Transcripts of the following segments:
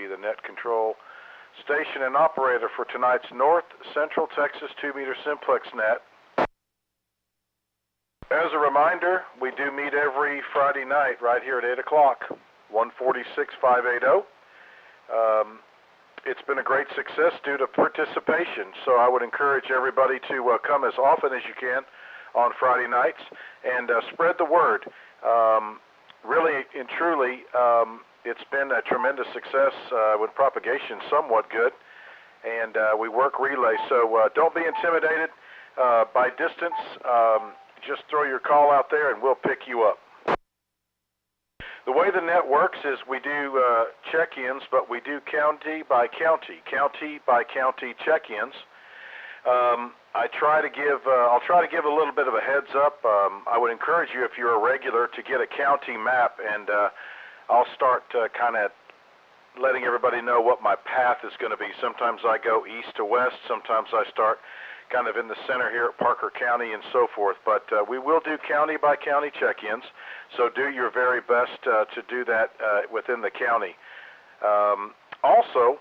be the net control station and operator for tonight's North Central Texas 2-meter Simplex net. As a reminder, we do meet every Friday night right here at 8 o'clock, 146-580. It's been a great success due to participation, so I would encourage everybody to come as often as you can on Friday nights and spread the word. Really and truly, it's been a tremendous success with propagation, somewhat good, and we work relay, so don't be intimidated by distance. Just throw your call out there and we'll pick you up. The way the net works is we do check-ins, but we do county by county check-ins. I'll try to give a little bit of a heads up. I would encourage you, if you're a regular, to get a county map, and I'll start kind of letting everybody know what my path is going to be. Sometimes I go east to west. Sometimes I start kind of in the center here at Parker County and so forth. But we will do county by county check-ins, so do your very best to do that within the county. Also,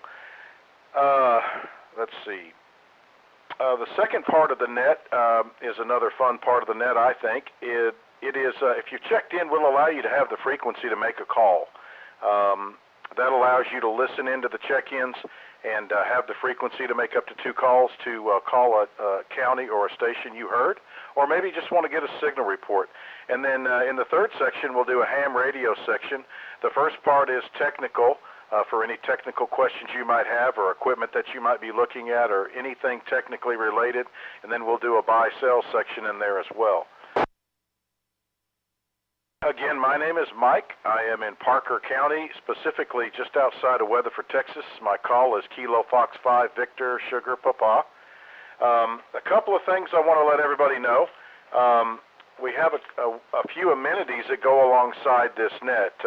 let's see. The second part of the net is another fun part of the net, I think. It is, if you're checked in, we'll allow you to have the frequency to make a call. That allows you to listen into the check-ins and have the frequency to make up to 2 calls to call a county or a station you heard, or maybe just want to get a signal report. And then in the third section, we'll do a ham radio section. The first part is technical, for any technical questions you might have or equipment that you might be looking at or anything technically related, and then we'll do a buy-sell section in there as well. Again, my name is Mike. I am in Parker County, specifically just outside of Weatherford, Texas. My call is Kilo Fox 5 Victor Sugar Papa. A couple of things I want to let everybody know. We have a few amenities that go alongside this net.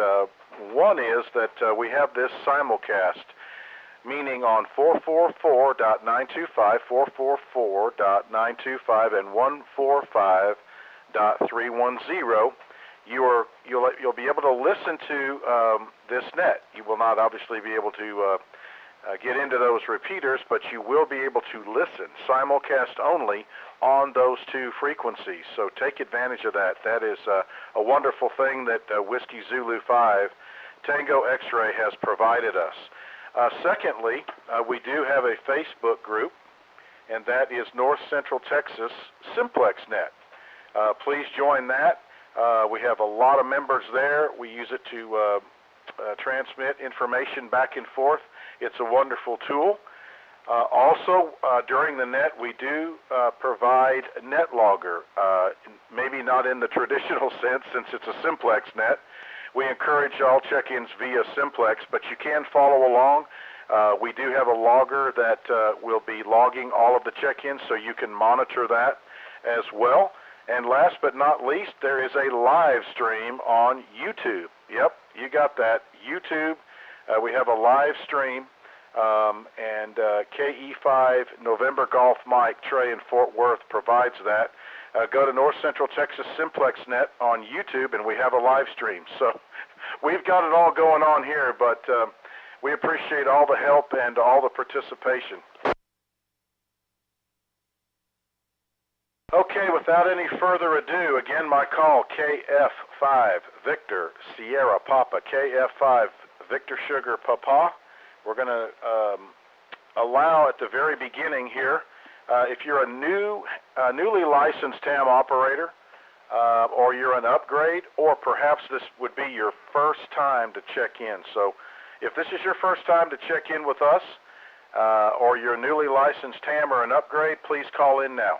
One is that we have this simulcast, meaning on 444.925, 444.925, and 145.310. You'll be able to listen to this net. You will not obviously be able to get into those repeaters, but you will be able to listen, simulcast only, on those 2 frequencies. So take advantage of that. That is a wonderful thing that Whiskey Zulu 5 Tango X-Ray has provided us. Secondly, we do have a Facebook group, and that is North Central Texas Simplex Net. Please join that. We have a lot of members there. We use it to transmit information back and forth. It's a wonderful tool. Also, during the net, we do provide net logger, maybe not in the traditional sense since it's a simplex net. We encourage all check-ins via simplex, but you can follow along. We do have a logger that will be logging all of the check-ins, so you can monitor that as well. And last but not least, there is a live stream on YouTube. Yep, you got that. YouTube, we have a live stream, and KE5 November Golf Mike Trey in Fort Worth provides that. Go to North Central Texas Simplex Net on YouTube, and we have a live stream. So we've got it all going on here, but we appreciate all the help and all the participation. Okay, without any further ado, again, my call, KF5 Victor Sierra Papa, KF5 Victor Sugar Papa. We're going to allow at the very beginning here, if you're a newly licensed TAM operator, or you're an upgrade, or perhaps this would be your first time to check in. So if this is your first time to check in with us, or you're a newly licensed TAM or an upgrade, please call in now.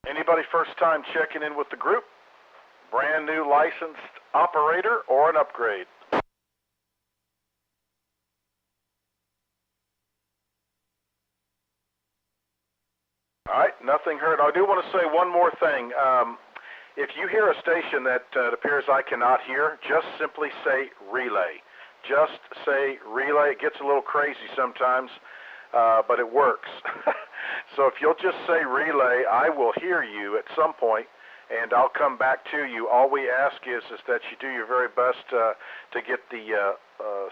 Anybody first time checking in with the group? Brand new licensed operator or an upgrade? All right, nothing heard. I do want to say one more thing. If you hear a station that it appears I cannot hear, just simply say relay. Just say relay. It gets a little crazy sometimes, but it works. So if you'll just say relay, I will hear you at some point, and I'll come back to you. All we ask is that you do your very best to get the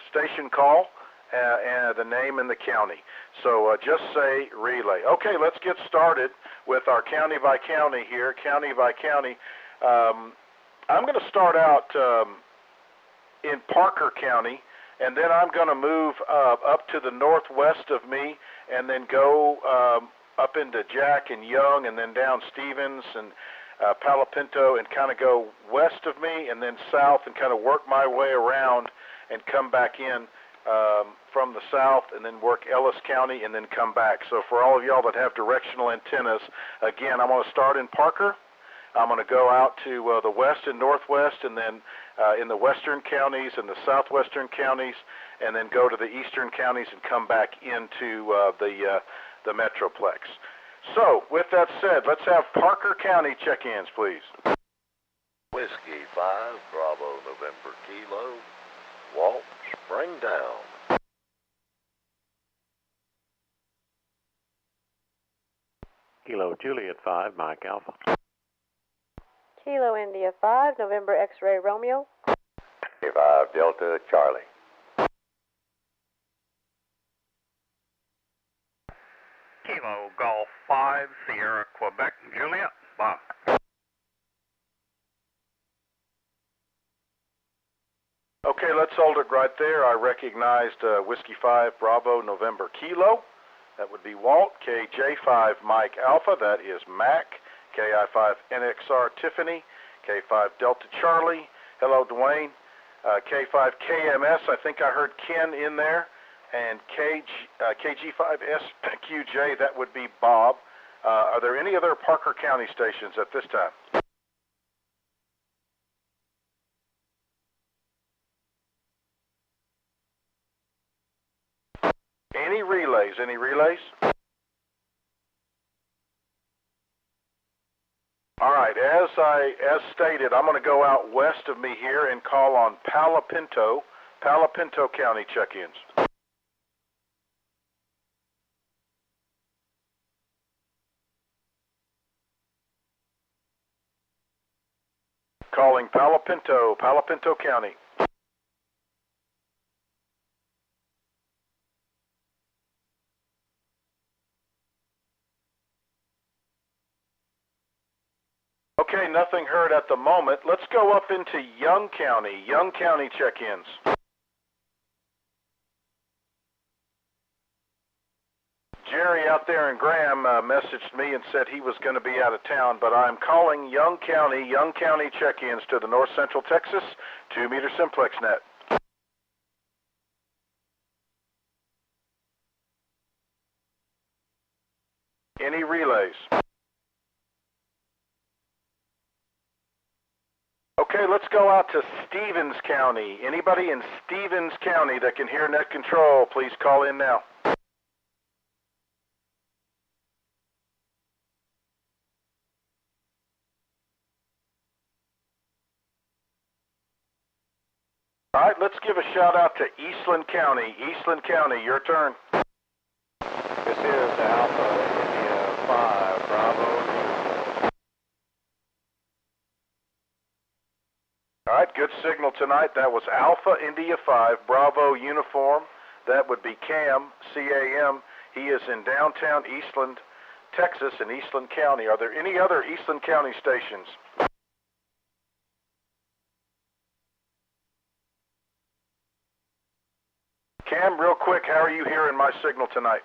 station call and the name and the county. So just say relay. Okay, let's get started with our county by county here, county by county. I'm going to start out in Parker County, and then I'm going to move up to the northwest of me, and then go up into Jack and Young, and then down Stevens and Palo Pinto, and kind of go west of me, and then south, and kind of work my way around and come back in from the south, and then work Ellis County, and then come back. So for all of y'all that have directional antennas, again, I'm going to start in Parker. I'm going to go out to the west and northwest, and then in the western counties and the southwestern counties, and then go to the eastern counties and come back into the Metroplex. So, with that said, let's have Parker County check-ins, please. Whiskey 5, Bravo, November, Kilo, Walt, Spring Down. Kilo Juliet 5, Mike Alpha. Kilo India 5, November X-Ray Romeo. 5 Delta Charlie. Kilo Golf 5, Sierra Quebec Juliet, Bob. Okay, let's hold it right there. I recognized Whiskey 5 Bravo November Kilo. That would be Walt. KJ5 Mike Alpha, that is Mac. KI5 NXR Tiffany. K5 Delta Charlie. Hello, Dwayne. K5 KMS, I think I heard Ken in there. And KG5SQJ, that would be Bob. Are there any other Parker County stations at this time? Any relays? Any relays? All right, as stated, I'm going to go out west of me here and call on Palo Pinto County check-ins. Calling Palo Pinto County. Okay, nothing heard at the moment. Let's go up into Young County check-ins. Jerry out there in Graham messaged me and said he was going to be out of town, but I'm calling Young County check-ins to the North Central Texas 2-meter Simplex net. Any relays? Okay, let's go out to Stevens County. Anybody in Stevens County that can hear net control, please call in now. All right, let's give a shout out to Eastland County. Eastland County, your turn. This is Alpha India 5, Bravo. All right, good signal tonight. That was Alpha India 5, Bravo Uniform. That would be Cam, C-A-M. He is in downtown Eastland, Texas, in Eastland County. Are there any other Eastland County stations? Cam, real quick, how are you hearing my signal tonight?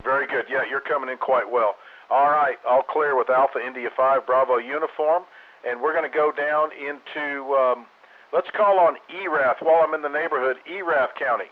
Very good. Yeah, you're coming in quite well. All right, all clear with Alpha India 5 Bravo Uniform, and we're going to go down into, let's call on Erath while I'm in the neighborhood, Erath County.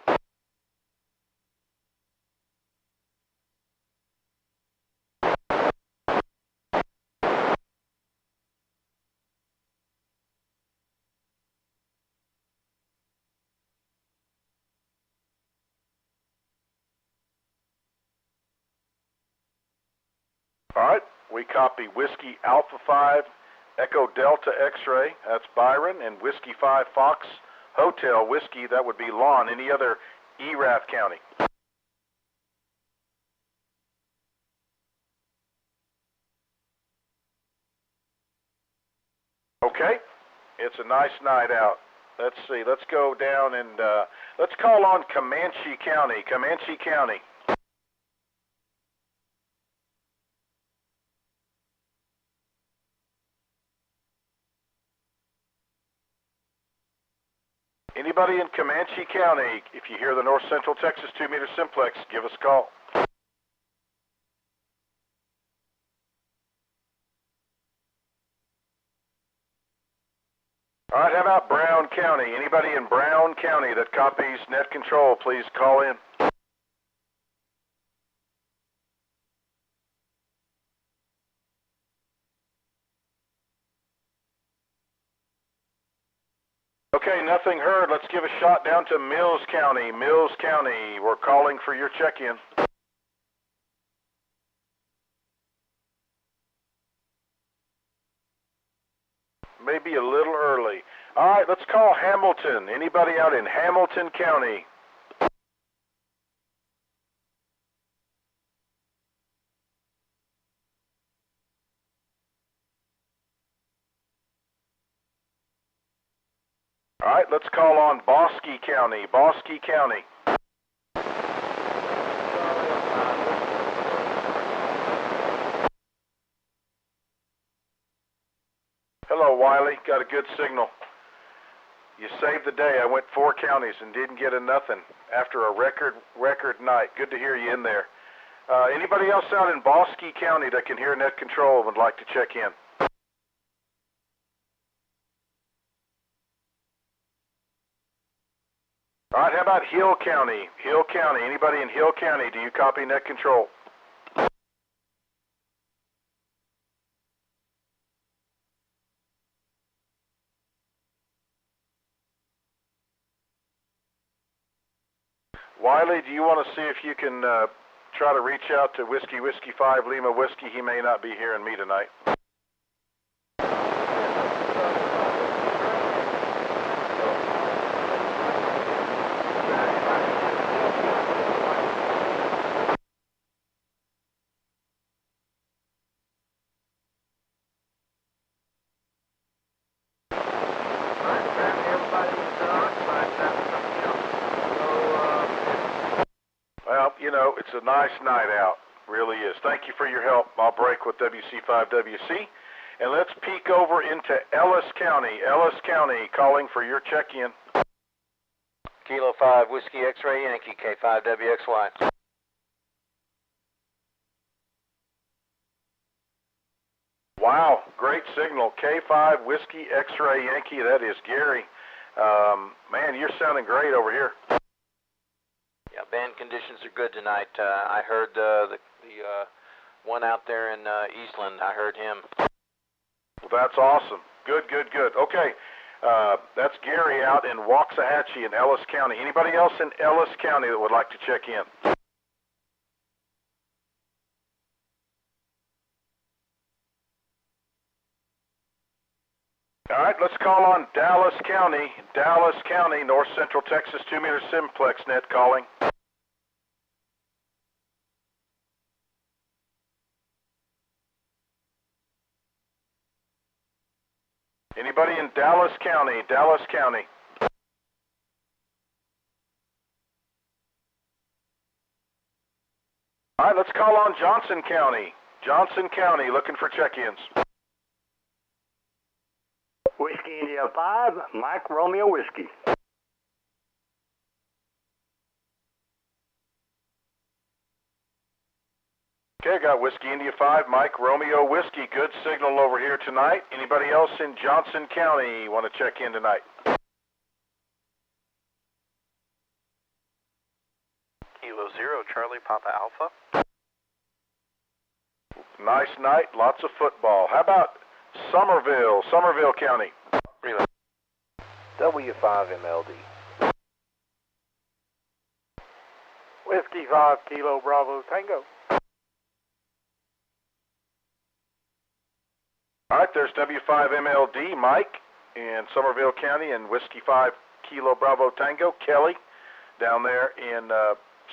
All right, we copy Whiskey Alpha 5 Echo Delta X-Ray, that's Byron, and Whiskey 5 Fox Hotel Whiskey, that would be Lon. Any other Erath County? Okay, it's a nice night out. Let's see, let's go down and let's call on Comanche County. Comanche County. Anybody in Comanche County, if you hear the North Central Texas 2-meter simplex, give us a call. All right, how about Brown County? Anybody in Brown County that copies net control, please call in. Okay, nothing heard. Let's give a shot down to Mills County. Mills County, we're calling for your check-in. Maybe a little early. All right, let's call Hamilton. Anybody out in Hamilton County? All right, let's call on Bosque County. Bosque County. Hello, Wiley. Got a good signal. You saved the day. I went 4 counties and didn't get a nothing after a record night. Good to hear you in there. Anybody else out in Bosque County that can hear net control would like to check in? All right, how about Hill County? Hill County. Anybody in Hill County, do you copy net control? Wiley, do you want to see if you can try to reach out to Whiskey 5 Lima Whiskey? He may not be hearing me tonight. Well, you know, it's a nice night out. Really is. Thank you for your help. I'll break with WC5WC. And let's peek over into Ellis County. Ellis County, calling for your check-in. Kilo 5 Whiskey X-Ray Yankee K5WXY. Wow, great signal. K5 Whiskey X-Ray Yankee. That is Gary. Man, you're sounding great over here. Yeah, band conditions are good tonight. I heard the one out there in Eastland. I heard him. Well, that's awesome. Good. Okay, that's Gary out in Waxahachie in Ellis County. Anybody else in Ellis County that would like to check in? All right, let's call on Dallas County. Dallas County, North Central Texas 2-meter simplex net calling. Anybody in Dallas County? Dallas County. All right, let's call on Johnson County. Johnson County, looking for check-ins. Whiskey India 5, Mike Romeo Whiskey. Okay, got Whiskey India 5, Mike Romeo Whiskey. Good signal over here tonight. Anybody else in Johnson County want to check in tonight? Kilo 0, Charlie Papa Alpha. Nice night, lots of football. How about Somerville County? Relay. W5MLD. Whiskey 5 Kilo Bravo Tango. All All right, there's W5MLD, Mike, in Somerville County, and Whiskey 5 Kilo Bravo Tango, Kelly, down there in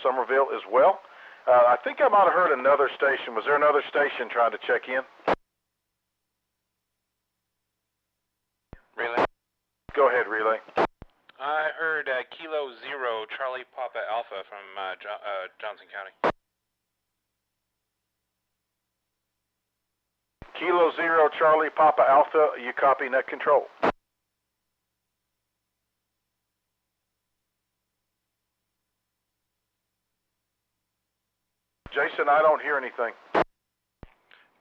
Somerville as well. I think I might have heard another station. Was there another station trying to check in? Relay. Go ahead, Relay. I heard Kilo 0 Charlie Papa Alpha from Johnson County. Kilo 0 Charlie Papa Alpha, you copy net control. Jason, I don't hear anything.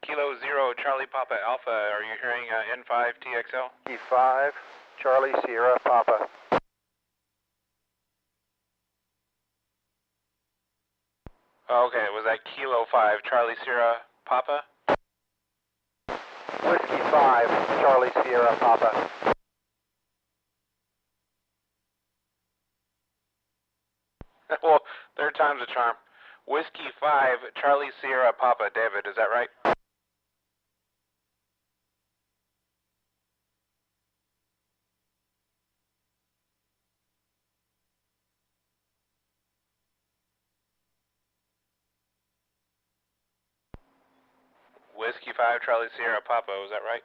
Kilo 0 Charlie Papa Alpha, are you hearing N5 TXL? E5, Charlie Sierra Papa. Okay, was that Kilo 5 Charlie Sierra Papa? Whiskey 5, Charlie Sierra Papa. Well, third time's a charm. Whiskey 5 Charlie Sierra Papa, David, is that right? Whiskey 5 Charlie Sierra Papa, is that right?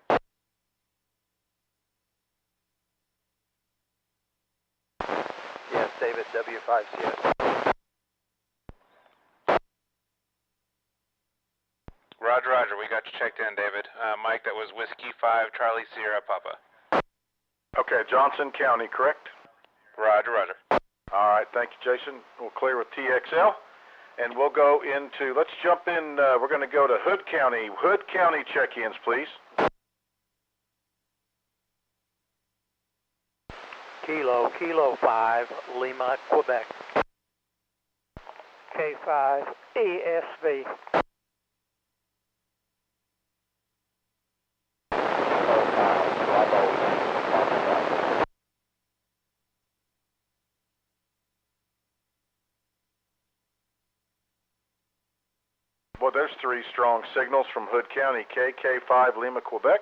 Yes, David, W5CS. Roger, roger, we got you checked in, David. Mike, that was Whiskey 5 Charlie Sierra Papa. Okay, Johnson County, correct? Roger, roger. All right, thank you, Jason. We'll clear with TXL, and we'll go into, let's jump in, we're going to go to Hood County. Hood County check-ins, please. Kilo 5, Lima, Quebec. K5, ESV. Well, there's three strong signals from Hood County. K5 Lima, Quebec.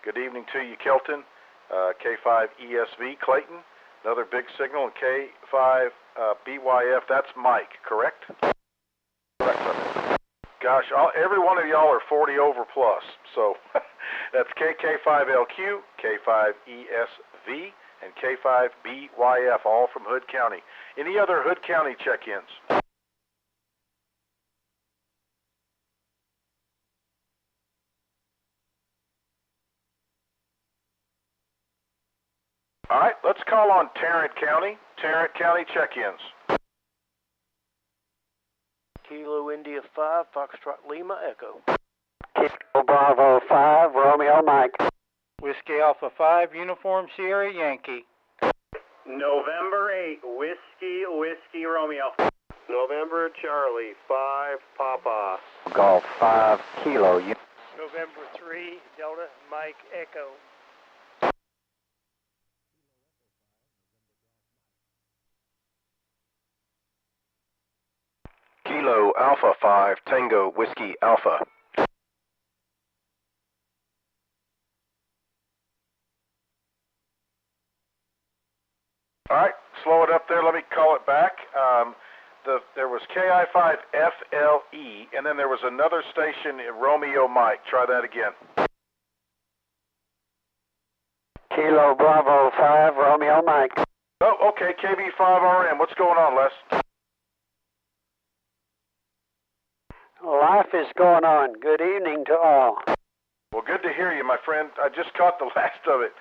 Good evening to you, Kelton. K5 ESV, Clayton. Another big signal. And K5 BYF, that's Mike, correct? Correct, sir. Gosh, every one of y'all are 40 over plus. So that's KK5LQ, K5 ESV, and K5 BYF, all from Hood County. Any other Hood County check-ins? All right, let's call on Tarrant County. Tarrant County check-ins. Kilo India 5, Foxtrot Lima, Echo. Kilo Bravo 5, Romeo Mike. Whiskey Alpha 5, Uniform Sierra Yankee. November 8, Whiskey Romeo. November Charlie 5 Papa. Golf 5, Kilo. November 3, Delta Mike Echo. Kilo Alpha 5 Tango Whiskey Alpha. All right, slow it up there. Let me call it back. There was KI5FLE, and then there was another station, Romeo Mike. Try that again. Kilo Bravo 5, Romeo Mike. Oh, okay, KB5RM. What's going on, Les? Life is going on. Good evening to all. Well, good to hear you, my friend. I just caught the last of it.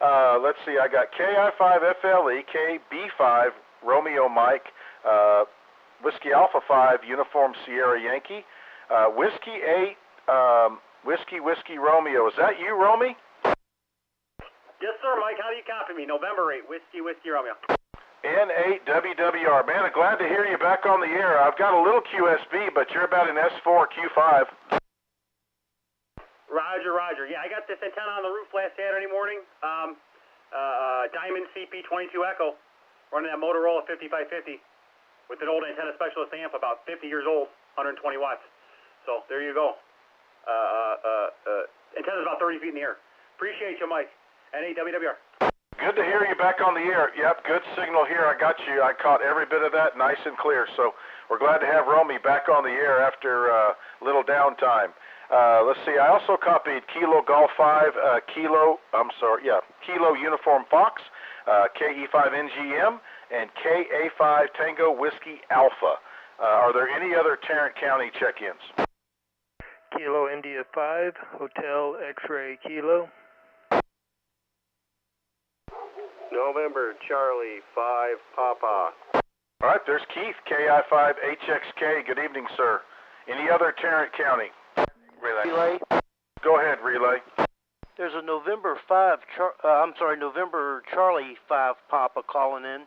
Let's see, I got KI5FLE, KB5, Romeo Mike, Whiskey Alpha 5, Uniform Sierra Yankee, Whiskey 8, Whiskey Romeo. Is that you, Romy? Yes, sir, Mike. How do you copy me? November 8, Whiskey Romeo. N8WWR. Man, I'm glad to hear you back on the air. I've got a little QSB, but you're about an S4 Q5. Roger. Yeah, I got this antenna on the roof last Saturday morning. Diamond CP22 Echo, running that Motorola 5550 with an old antenna specialist amp, about 50 years old, 120 watts. So there you go. Antenna's about 30 feet in the air. Appreciate you, Mike. NAWWR. Good to hear you back on the air. Yep, good signal here. I got you. I caught every bit of that nice and clear. So we're glad to have Romy back on the air after a little downtime. Let's see. I also copied Kilo Golf 5, Kilo Uniform Fox, KE5NGM, and KA5 Tango Whiskey Alpha. Are there any other Tarrant County check-ins? Kilo India 5, Hotel X-Ray Kilo. November Charlie 5 Papa. All right, there's Keith, KI5HXK. Good evening, sir. Any other Tarrant County? Relay. Go ahead, Relay. There's a November Charlie 5 Papa calling in.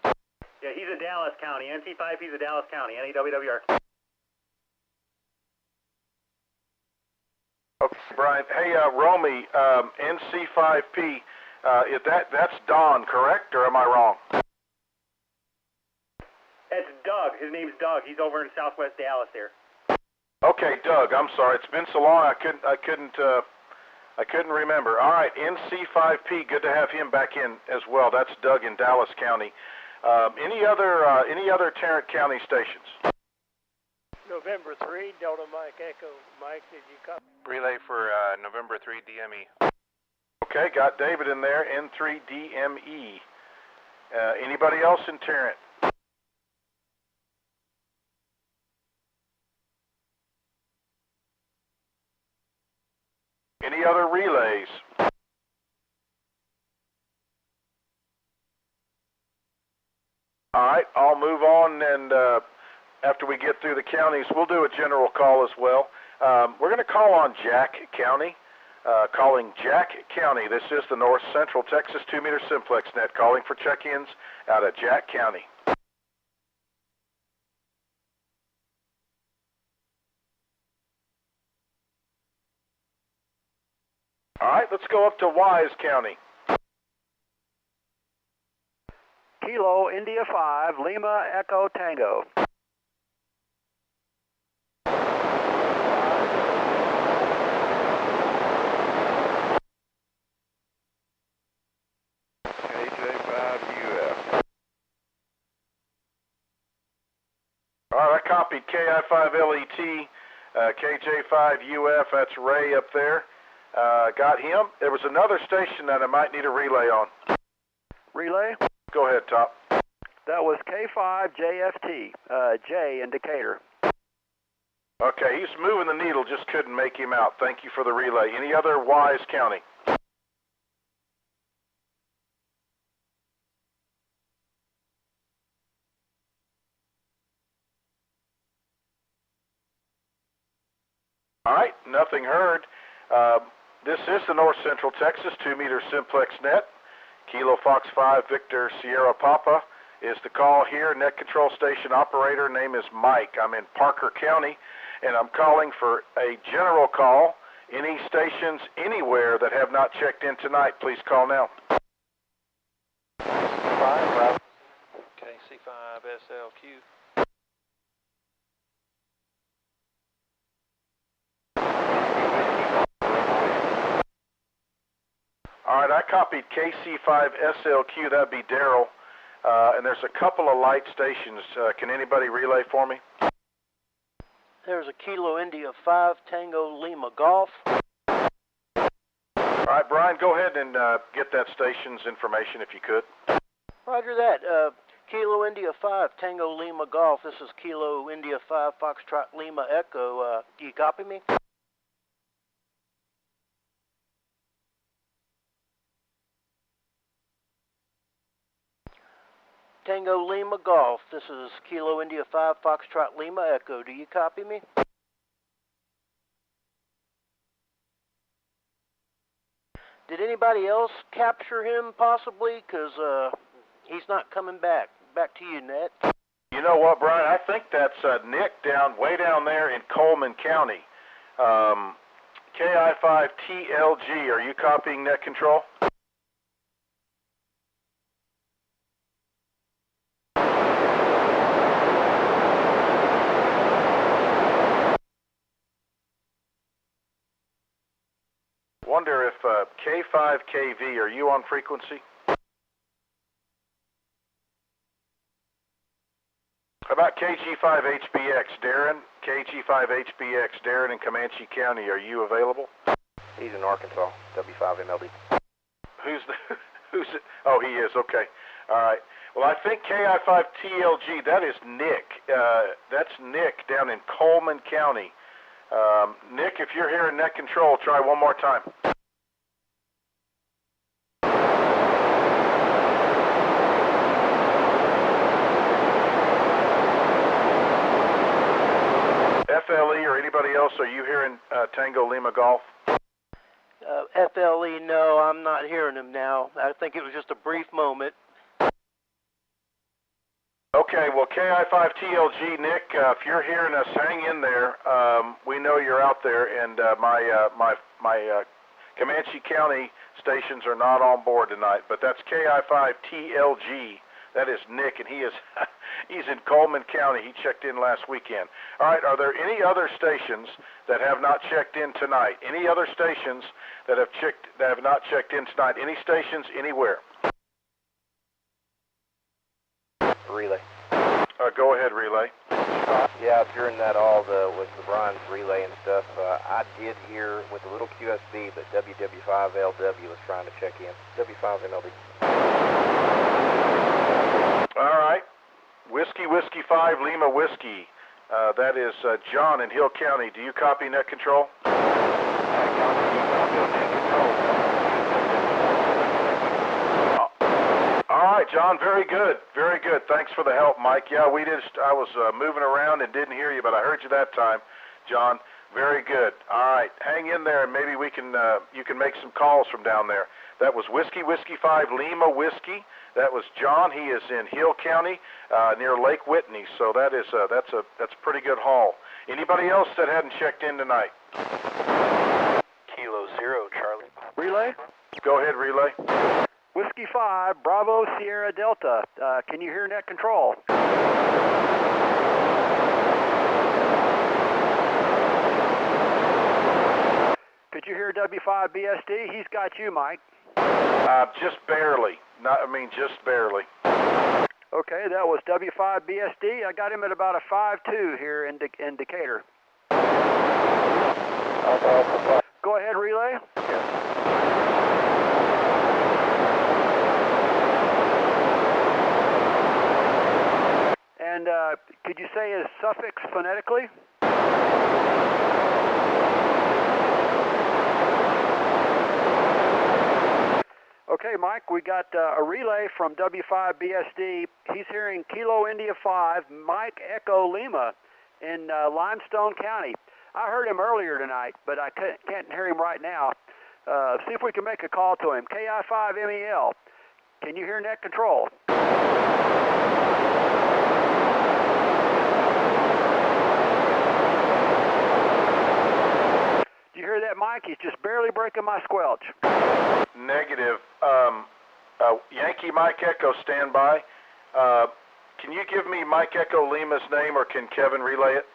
Yeah, he's in Dallas County. NC5, he's in Dallas County. NAWWR. Okay, Brian. Hey, Romy, NC5P, that's Don, correct, or am I wrong? It's Doug. His name's Doug. He's over in southwest Dallas there. Okay, Doug. I'm sorry. It's been so long. I couldn't remember. All right, NC5P. Good to have him back in as well. That's Doug in Dallas County. Any other Tarrant County stations? November 3, Delta Mike Echo. Mike, did you copy? Relay for November 3 DME. Okay, got David in there, N3DME. Anybody else in Tarrant? Any other relays? All right, I'll move on, and after we get through the counties, we'll do a general call as well. We're going to call on Jack County. Calling Jack County. This is the North Central Texas 2-meter Simplex net calling for check-ins out of Jack County. All right, let's go up to Wise County. Kilo India 5, Lima Echo Tango. All right, I copied KI5LET, KJ5UF, that's Ray up there. Got him. There was another station that I might need a relay on. Relay? Go ahead, Top. That was K5JFT, J in Decatur. Okay, he's moving the needle, just couldn't make him out. Thank you for the relay. Any other Wise County? All right, nothing heard. This is the North Central Texas 2-meter Simplex net. Kilo Fox 5 Victor Sierra Papa is the call here. Net control station operator name is Mike. I'm in Parker County, and I'm calling for a general call. Any stations anywhere that have not checked in tonight, please call now. KC5SLQ. All right, I copied KC5SLQ, that'd be Daryl, and there's a couple of light stations. Can anybody relay for me? There's a Kilo India 5 Tango Lima Golf. All right, Brian, go ahead and get that station's information if you could. Roger that. Kilo India 5 Tango Lima Golf. This is Kilo India 5 Foxtrot Lima Echo. Do you copy me? Tango Lima Golf. This is Kilo India 5 Foxtrot Lima Echo. Do you copy me? Did anybody else capture him possibly? Because he's not coming back. Back to you, Ned. You know what, Brian? I think that's Nick way down there in Coleman County. KI5TLG. Are you copying net control? wonder if K5KV, are you on frequency? How about KG5HBX, Darren? KG5HBX, Darren in Comanche County, are you available? He's in Arkansas, W5MLD. Who's it? Oh, he is, okay. All right. Well, I think KI5TLG, that is Nick. That's Nick down in Coleman County. Nick, if you're here in net control, try one more time. FLE or anybody else, are you here in Tango Lima Golf? FLE, no, I'm not hearing him now. I think it was just a brief moment. Okay, well, KI5TLG, Nick, if you're hearing us, hang in there. We know you're out there, and my Comanche County stations are not on board tonight, but that's KI5TLG. That is Nick, and he's in Coleman County. He checked in last weekend. All right, are there any other stations that have not checked in tonight? Any other stations that have not checked in tonight? Any stations anywhere? Relay. Go ahead, Relay. Yeah, during that with LeBron's relay and stuff, I did hear with a little QSB, but WW5LW was trying to check in. W5MLD. All right. Whiskey 5 Lima Whiskey. That is John in Hill County. Do you copy net control? All right, John, very good. Very good. Thanks for the help, Mike. Yeah, I was moving around and didn't hear you, but I heard you that time, John. Very good. All right, hang in there, and maybe you can make some calls from down there. That was Whiskey 5 Lima Whiskey. That was John. He is in Hill County, near Lake Whitney. So that's a pretty good haul. Anybody else that hadn't checked in tonight? Kilo 0, Charlie. Relay? Go ahead, Relay. Whiskey 5, Bravo Sierra Delta. Can you hear net control? Could you hear W5BSD? He's got you, Mike. Just barely. Just barely. Okay, that was W5BSD. I got him at about a 5.2 here in Decatur. Go ahead, Relay. And could you say his suffix phonetically? Okay, Mike, we got a relay from W5BSD. He's hearing Kilo India 5, Mike Echo Lima in Limestone County. I heard him earlier tonight, but I can't hear him right now. See if we can make a call to him. KI5MEL, can you hear net control? Do you hear that, Mike? He's just barely breaking my squelch. Negative. Yankee Mike Echo, stand by. Can you give me Mike Echo Lima's name, or can Kevin relay it?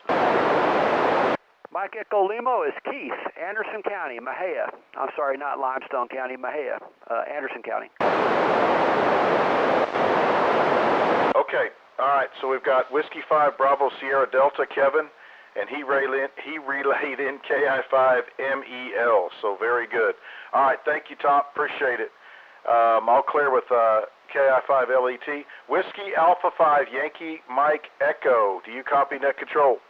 Mike Echo Lima is Keith, Anderson County, Mahia. I'm sorry, not Limestone County, Mahia, Anderson County. Okay, all right, so we've got Whiskey 5 Bravo Sierra Delta, Kevin, and he relayed in KI5MEL, so very good. All right, thank you, Tom, appreciate it. I'll clear with KI5LET. Whiskey Alpha 5 Yankee Mike Echo, do you copy net control?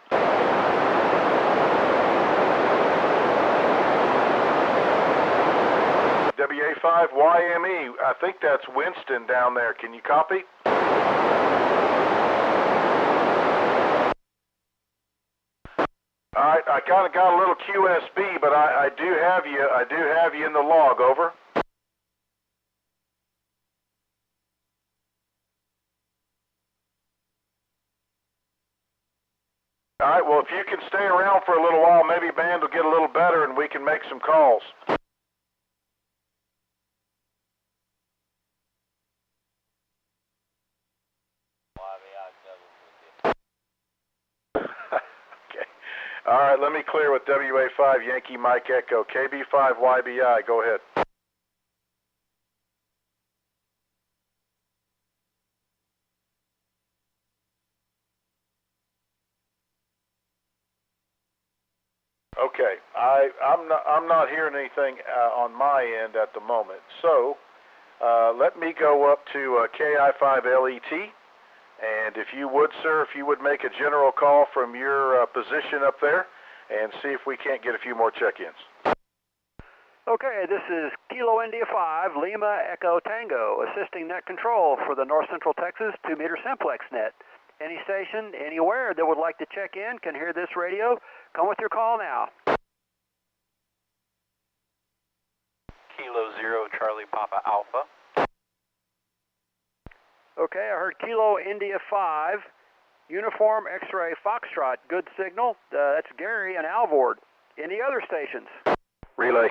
WA5YME, I think that's Winston down there. Can you copy? All right, I kind of got a little QSB, but I do have you in the log. Over. All right, well, if you can stay around for a little while, maybe band will get a little better and we can make some calls. All right, let me clear with WA5 Yankee Mike Echo. KB5 YBI, go ahead. Okay, I'm not hearing anything on my end at the moment. So let me go up to KI5LET, and if you would, sir, if you would make a general call from your position up there, and see if we can't get a few more check-ins. Okay, this is Kilo India 5, Lima Echo Tango, assisting net control for the North Central Texas 2-meter Simplex net. Any station, anywhere that would like to check in can hear this radio. Come with your call now. Kilo 0, Charlie Papa Alpha. Okay, I heard Kilo India 5, Uniform X-Ray Foxtrot, good signal. That's Gary and Alvord. Any other stations? Relay.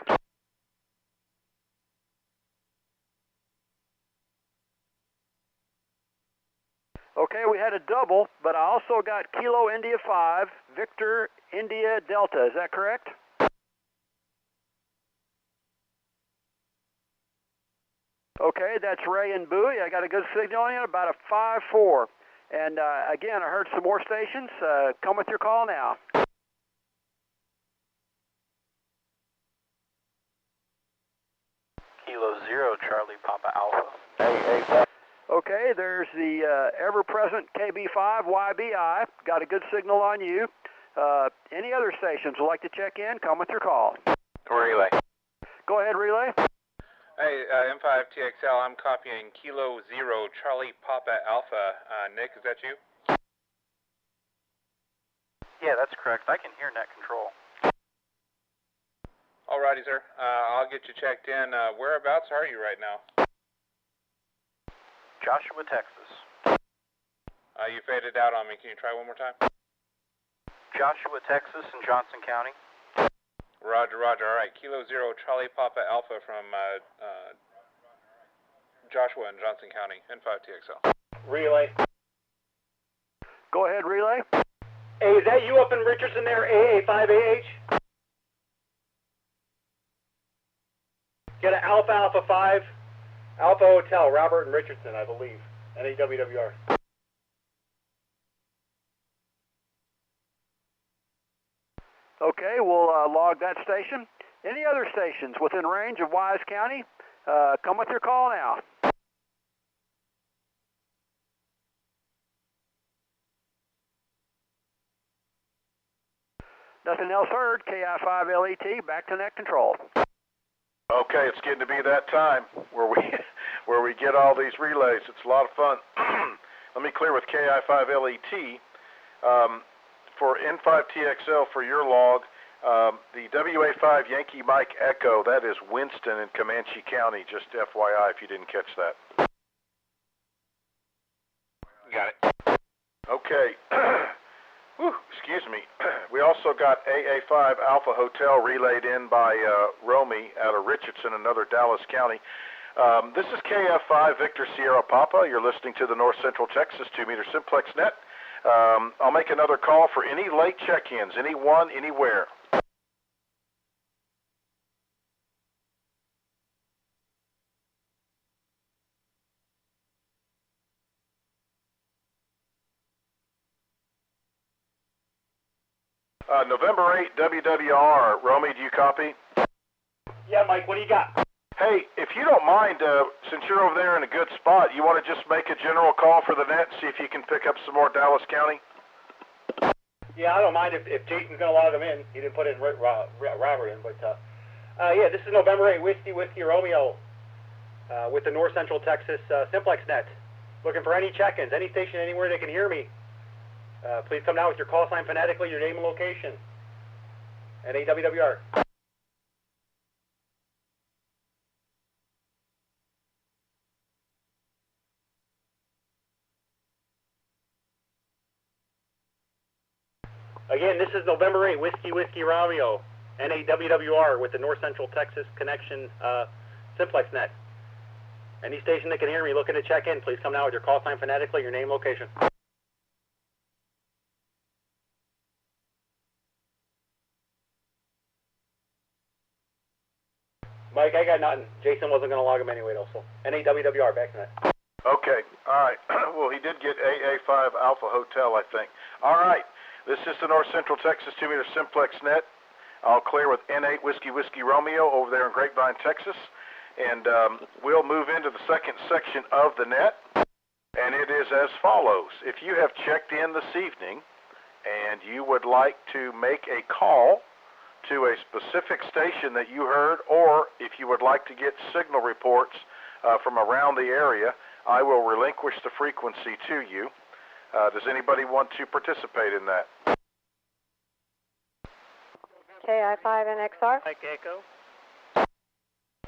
Okay, we had a double, but I also got Kilo India 5, Victor India Delta. Is that correct? Okay, that's Ray and Bowie. I got a good signal on you, about a 5-4. And again, I heard some more stations. Come with your call now. Kilo 0, Charlie Papa Alpha. Hey. Okay, there's the ever-present KB5 YBI. Got a good signal on you. Any other stations would like to check in? Come with your call. Relay. Go ahead, Relay. Hey, M5TXL, I'm copying Kilo 0, Charlie Papa Alpha. Nick, is that you? Yeah, that's correct. I can hear net control. Alrighty, sir. I'll get you checked in. Whereabouts are you right now? Joshua, Texas. You faded out on me. Can you try one more time? Joshua, Texas in Johnson County. Roger, roger. All right. Kilo 0, Charlie Papa Alpha from Joshua in Johnson County, N5TXL. Relay. Go ahead, Relay. Hey, is that you up in Richardson there, AA5AH? Get an Alpha Alpha 5, Alpha Hotel, Robert and Richardson, I believe, NAWWR. Okay, we'll log that station. Any other stations within range of Wise County? Come with your call now. Nothing else heard. KI5LET, back to net control. Okay, it's getting to be that time where we get all these relays. It's a lot of fun. Let me clear with KI5LET. For N5TXL for your log, the WA5 Yankee Mike Echo, that is Winston in Comanche County, just FYI if you didn't catch that. Got it. Okay. Whew, excuse me. We also got AA5 Alpha Hotel relayed in by Romy out of Richardson, another Dallas County. This is KF5 Victor Sierra Papa. You're listening to the North Central Texas 2-meter Simplex net. I'll make another call for any late check-ins, anyone, anywhere. November 8, WWR. Romy, do you copy? Yeah, Mike, what do you got? Hey, if you don't mind, since you're over there in a good spot, you want to just make a general call for the net, see if you can pick up some more Dallas County? Yeah, I don't mind if Jason's going to log him in. He didn't put in Robert in, but yeah, this is November 8, Whiskey Romeo with the North Central Texas Simplex net. Looking for any check-ins, any station anywhere they can hear me. Please come down with your call sign phonetically, your name and location. NAWWR. Again, this is November 8, Whiskey Romeo, NAWWR with the North Central Texas Connection Simplex net. Any station that can hear me looking to check in, please come down with your call sign phonetically, your name, location. Mike, I got nothing. Jason wasn't going to log him anyway, though, so. NAWWR, back to that. Okay, all right. Well, he did get AA5 Alpha Hotel, I think. All right, this is the North Central Texas 2-meter Simplex net. I'll clear with N8 Whiskey Whiskey Romeo over there in Grapevine, Texas. And we'll move into the second section of the net. And it is as follows. If you have checked in this evening and you would like to make a call to a specific station that you heard, or if you would like to get signal reports from around the area, I will relinquish the frequency to you. Does anybody want to participate in that? KI5NXR. Mike Echo.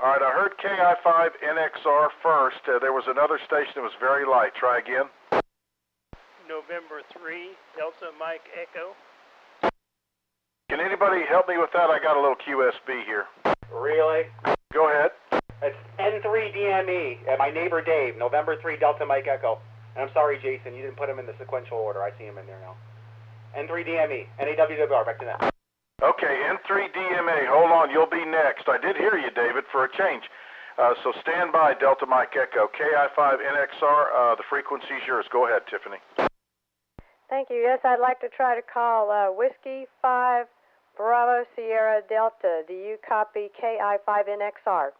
All right, I heard KI5NXR first. There was another station that was very light. Try again. November 3, Delta Mike Echo. Can anybody help me with that? I got a little QSB here. Relay. Go ahead. It's N3DME, my neighbor Dave, November 3, Delta Mike Echo. And I'm sorry, Jason, you didn't put him in the sequential order. I see him in there now. N3DME, NAWWR, back to that. Okay, N3DMA, hold on, you'll be next. I did hear you, David, for a change. So stand by, Delta Mike Echo. KI5NXR, the frequency's yours. Go ahead, Tiffany. Thank you. Yes, I'd like to try to call Whiskey 5 Bravo Sierra Delta. Do you copy KI5NXR?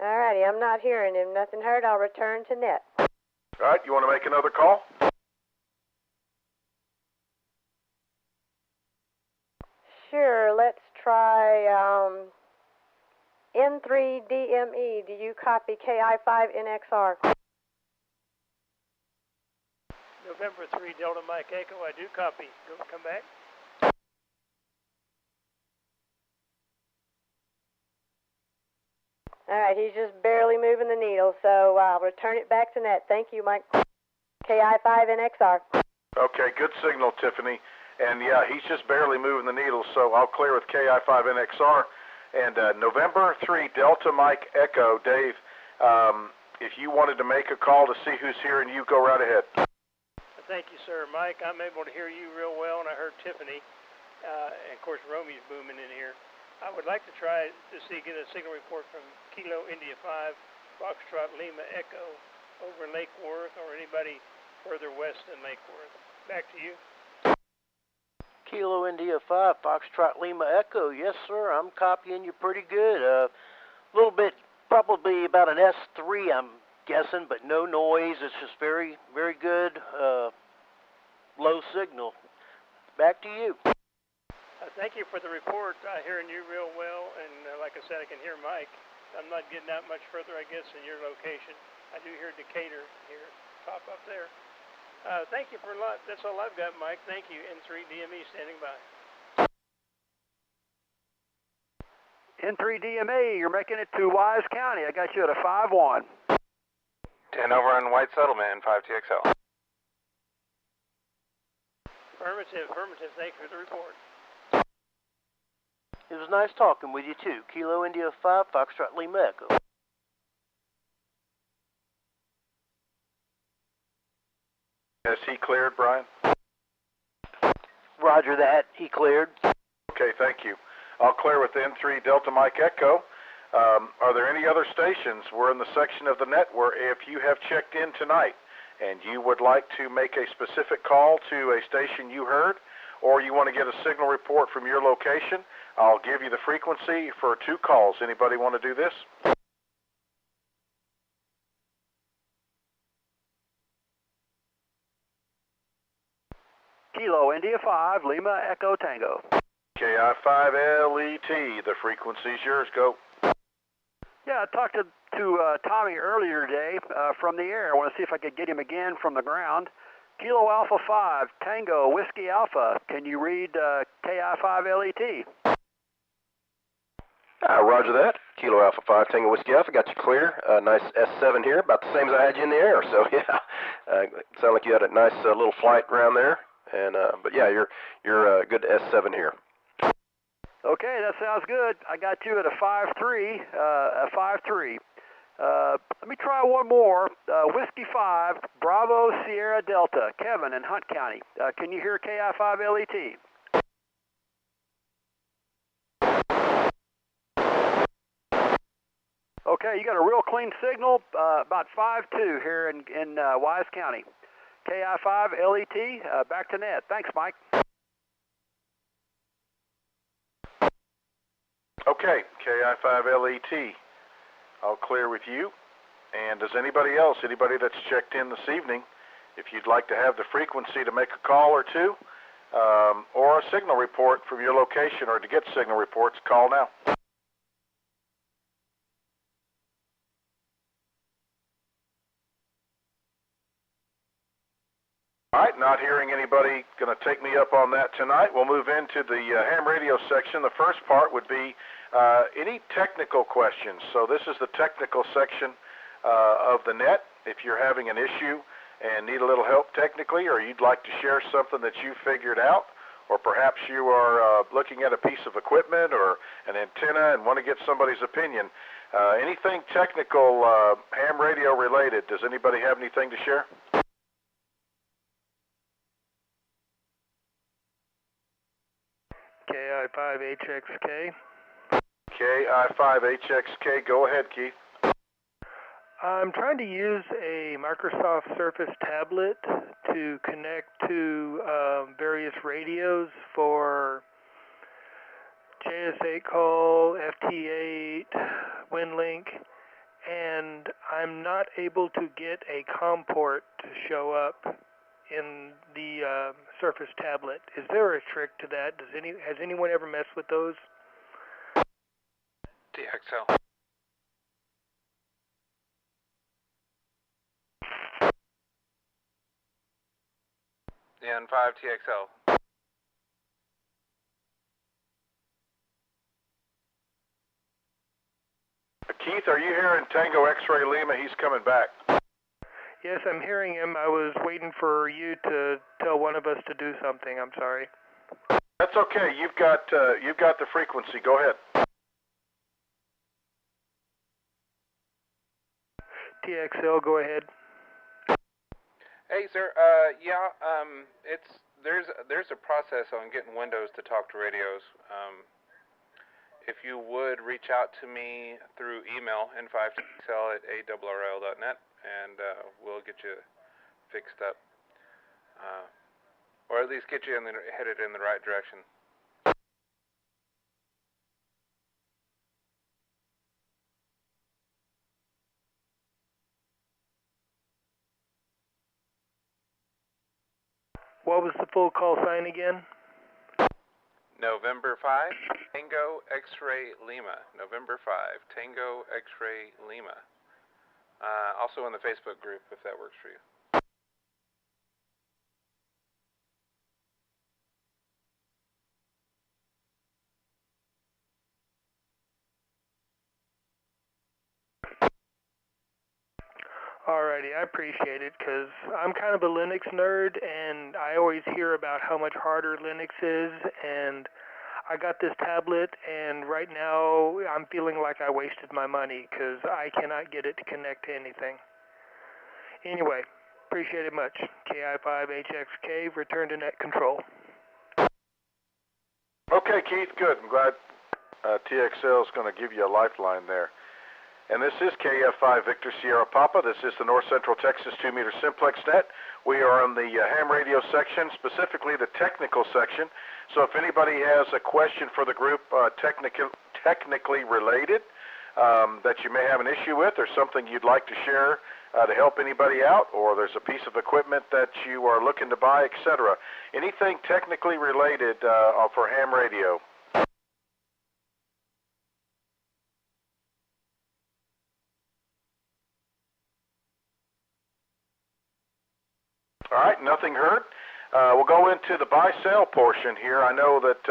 Alrighty, I'm not hearing him. Nothing heard. I'll return to net. All right, you want to make another call? Sure, let's try N3DME. Do you copy KI5NXR? November 3, Delta Mike Echo. I do copy. Come back. All right, he's just barely moving the needle, so I'll return it back to net. Thank you, Mike. KI5NXR. Okay, good signal, Tiffany. And yeah, he's just barely moving the needle, so I'll clear with KI5NXR. And November 3, Delta Mike Echo. Dave, if you wanted to make a call to see who's hearing you, go right ahead. Thank you, sir. Mike, I'm able to hear you real well, and I heard Tiffany. And of course, Romy's booming in here. I would like to try to get a signal report from Kilo India 5, Foxtrot Lima Echo over in Lake Worth, or anybody further west than Lake Worth. Back to you. Kilo India 5, Foxtrot Lima Echo. Yes, sir, I'm copying you pretty good. A little bit, probably about an S3, I'm guessing, but no noise. It's just very, very good, low signal. Back to you. Thank you for the report. Hearing you real well, and like I said, I can hear Mike. I'm not getting out much further, I guess, in your location. I do hear Decatur here, top up there. Thank you for a lot. That's all I've got, Mike. Thank you. N3DME standing by. N3DMA, you're making it to Wise County. I got you at a 5-1. 10 over on White Settlement, 5TXL. Affirmative, affirmative. Thank you for the report. It was nice talking with you, too. Kilo India 5, Foxtrot Lima Echo. Has he cleared, Brian? Roger that. He cleared. Okay, thank you. I'll clear with N3 Delta Mike Echo. Are there any other stations? We're in the section of the net where if you have checked in tonight and you would like to make a specific call to a station you heard, or you want to get a signal report from your location, I'll give you the frequency for 2 calls. Anybody want to do this? Kilo India 5, Lima Echo Tango. KI5LET, the frequency's yours. Go. Yeah, I talked to Tommy earlier today from the air. I want to see if I could get him again from the ground. Kilo Alpha 5, Tango, Whiskey Alpha. Can you read KI5LET? Roger that. Kilo Alpha 5, Tango Whiskey Alpha. Got you clear. Nice S7 here, about the same as I had you in the air. So yeah, sound like you had a nice little flight around there. And but yeah, you're good S7 here. Okay, that sounds good. I got you at a 5-3, Let me try one more. Whiskey 5, Bravo Sierra Delta, Kevin in Hunt County. Can you hear KI5LET? Okay, you got a real clean signal, about 5.2 here in Wise County. KI5LET, back to net. Thanks, Mike. Okay, KI5LET, I'll clear with you. And does anybody else, anybody that's checked in this evening, if you'd like to have the frequency to make a call or two, or a signal report from your location, or to get signal reports, call now. All right, not hearing anybody going to take me up on that tonight. We'll move into the ham radio section. The first part would be any technical questions. So this is the technical section of the net. If you're having an issue and need a little help technically, or you'd like to share something that you figured out, or perhaps you are looking at a piece of equipment or an antenna and want to get somebody's opinion, anything technical ham radio related, does anybody have anything to share? KI5HXK. KI5HXK, go ahead, Keith. I'm trying to use a Microsoft Surface tablet to connect to various radios for JS8 call, FT8, WinLink, and I'm not able to get a COM port to show up in the Surface tablet. Is there a trick to that? Has anyone ever messed with those? TXL. N5 TXL. Keith, are you hearing Tango X-Ray Lima? He's coming back. Yes, I'm hearing him. I was waiting for you to tell one of us to do something. I'm sorry. That's okay. You've got the frequency. Go ahead. TXL, go ahead. Hey, sir. There's a process on getting Windows to talk to radios. If you would reach out to me through email, n5txl@arrl.net, and we'll get you fixed up, or at least get you headed in the right direction. What was the full call sign again? November 5, Tango X-Ray Lima. November 5, Tango X-Ray Lima. Also in the Facebook group, if that works for you. Alrighty, I appreciate it, because I'm kind of a Linux nerd, and I always hear about how much harder Linux is, and I got this tablet, and right now I'm feeling like I wasted my money, because I cannot get it to connect to anything. Anyway, appreciate it much. KI5HXK, return to net control. Okay, Keith, good. I'm glad TXL is going to give you a lifeline there. And this is KF5 Victor Sierra Papa. This is the North Central Texas 2-meter Simplex net. We are on the ham radio section, specifically the technical section. So if anybody has a question for the group technically related that you may have an issue with, or something you'd like to share to help anybody out, or there's a piece of equipment that you are looking to buy, etc. Anything technically related for ham radio. All right, nothing heard. We'll go into the buy-sell portion here. I know that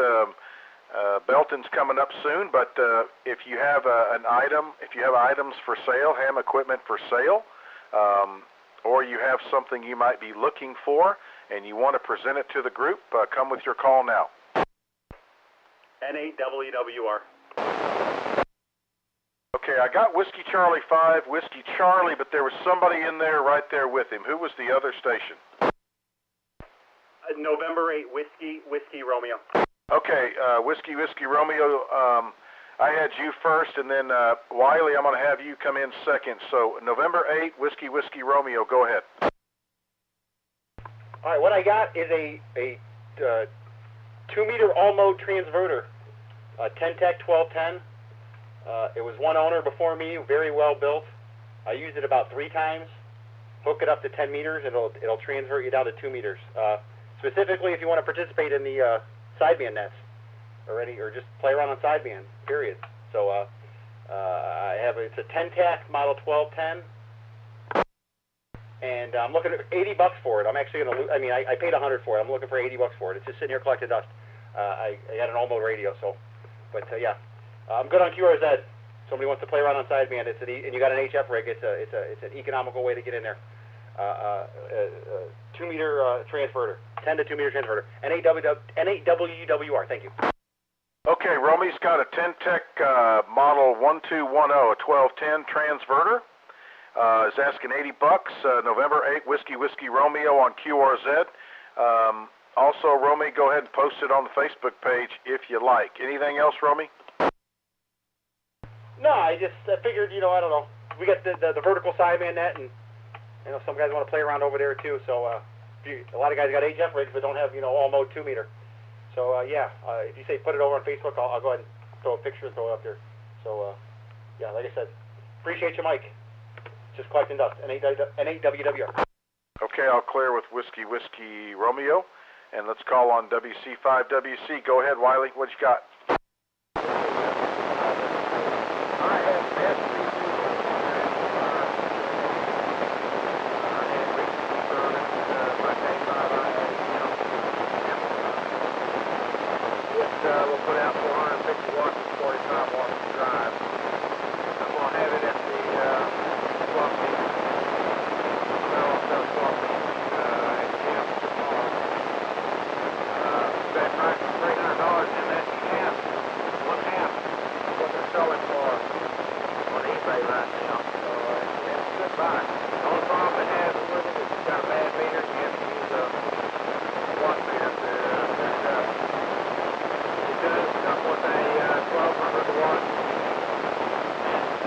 Belton's coming up soon, but if you have an item, if you have items for sale, ham equipment for sale, or you have something you might be looking for and you want to present it to the group, come with your call now. N8WWR. Okay, I got Whiskey Charlie 5, Whiskey Charlie, but there was somebody in there right there with him. Who was the other station? November 8, Whiskey Romeo. Okay, Whiskey Romeo, I had you first, and then Wiley, I'm going to have you come in second. So November 8, Whiskey Romeo, go ahead. All right, what I got is a 2-meter all-mode transverter, 10-tech 1210. It was one owner before me, very well built. I used it about 3 times. Hook it up to 10 meters, it'll transvert you down to 2 meters. Specifically, if you want to participate in the sideband nets, or just play around on sideband, period. So it's a 10-tach model 1210, and I'm looking at $80 for it. I'm actually going to, I paid $100 for it. I'm looking for $80 for it. It's just sitting here collecting dust. I got an all-mode radio, so, but yeah. I'm good on QRZ. Somebody wants to play around on sideband, and you got an HF rig. It's an economical way to get in there. 2-meter transverter, 10 to 2-meter transverter, N8WUWR. Thank you. Okay, Romy's got a 10-tech model 1210, a 1210 transverter. Is asking $80. November 8, Whiskey Romeo on QRZ. Also, Romy, go ahead and post it on the Facebook page if you like. Anything else, Romy? No, I figured, I don't know. We got the vertical sideband net, and some guys want to play around over there too. So a lot of guys got HF rigs but don't have all mode 2-meter. So yeah, if you say put it over on Facebook, I'll go ahead and throw a picture and throw it up there. So yeah, like I said, appreciate you, Mike. Just collecting dust. N8WWR. Okay, I'll clear with Whiskey Romeo, and let's call on WC5WC. Go ahead, Wiley. What you got? We'll put out 450 watts and 45 watts to drive. I'm going to have it at the swap meet. I'll also swap meet at Jim tomorrow. That price is $300, and that's one half what they're selling for on eBay right now. So it's a good buy. The only problem it has with it is it's got a bad meter. You have to use a watt meter to set it up. It does come with a 1200 watt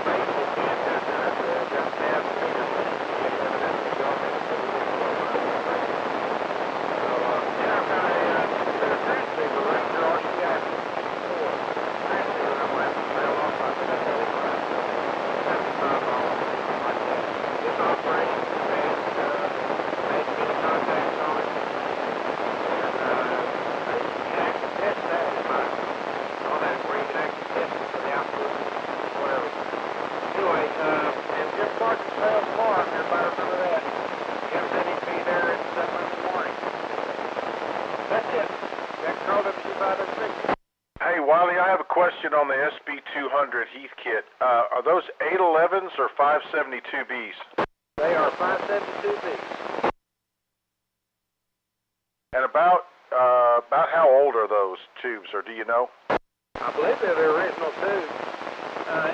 faithful kit that doesn't have the meter with it. You have to have the government to use 1200. So, and I've got a transceiver Ranger RCI 64 transceiver I'm going to have to sell off. I think that's over $75. It's operating and making any contacts on it. Test that in on that where you can actually test it for the output, whatever. Anyway, and Jim Parker sales tomorrow, everybody remember that. Jim said he'd be there at 7 in the morning. That's it. Jack Carl WC506. Hey, Wiley, I have a question on the SB200 Heath kit. Are those 811s or 572Bs? They are 572Bs. And about how old are those tubes, or do you know? I believe they're the original tubes.